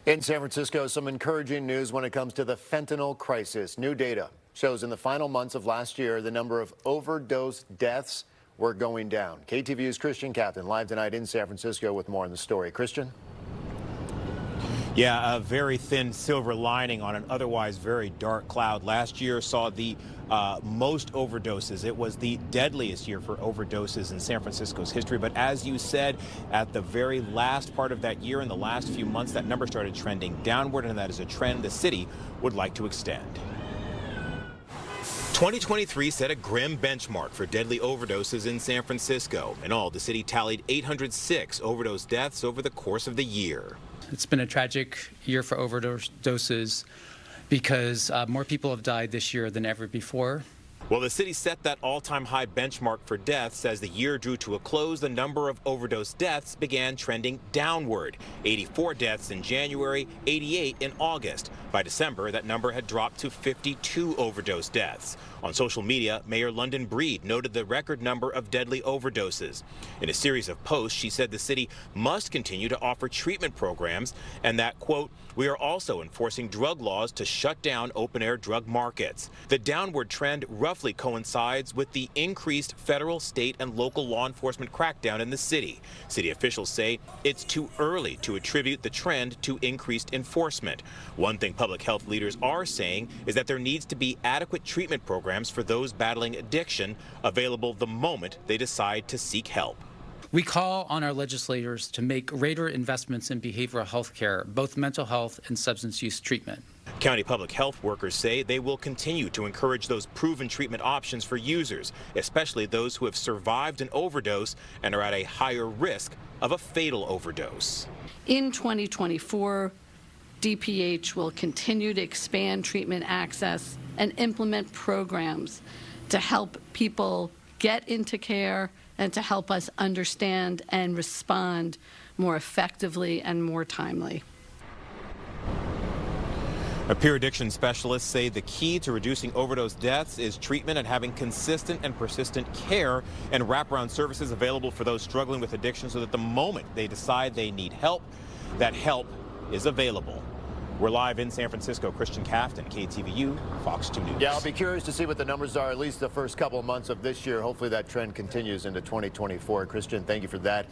In San Francisco, some encouraging news when it comes to the fentanyl crisis. New data shows in the final months of last year, the number of overdose deaths were going down. KTVU's Christian Captain live tonight in San Francisco with more on the story. Christian? Yeah, a very thin silver lining on an otherwise very dark cloud. Last year saw the most overdoses. It was the deadliest year for overdoses in San Francisco's history. But as you said, at the very last part of that year, in the last few months, that number started trending downward, and that is a trend the city would like to extend. 2023 set a grim benchmark for deadly overdoses in San Francisco. In all, the city tallied 806 overdose deaths over the course of the year. It's been a tragic year for overdoses because more people have died this year than ever before. Well, the city set that all-time high benchmark for deaths. As the year drew to a close, the number of overdose deaths began trending downward. 84 deaths in January, 88 in August. By December, that number had dropped to 52 overdose deaths. On social media, Mayor London Breed noted the record number of deadly overdoses. In a series of posts, she said the city must continue to offer treatment programs and that, quote, "We are also enforcing drug laws to shut down open-air drug markets." The downward trend roughly coincides with the increased federal, state, and local law enforcement crackdown in the city. City officials say it's too early to attribute the trend to increased enforcement. One thing public health leaders are saying is that there needs to be adequate treatment programs for those battling addiction available the moment they decide to seek help. We call on our legislators to make greater investments in behavioral health care, both mental health and substance use treatment. County public health workers say they will continue to encourage those proven treatment options for users, especially those who have survived an overdose and are at a higher risk of a fatal overdose. In 2024, DPH will continue to expand treatment access and implement programs to help people get into care and to help us understand and respond more effectively and more timely. Peer addiction specialists say the key to reducing overdose deaths is treatment and having consistent and persistent care and wraparound services available for those struggling with addiction so that the moment they decide they need help, that help is available. We're live in San Francisco. Christian Captain, KTVU, Fox 2 News. Yeah, I'll be curious to see what the numbers are, at least the first couple of months of this year. Hopefully that trend continues into 2024. Christian, thank you for that.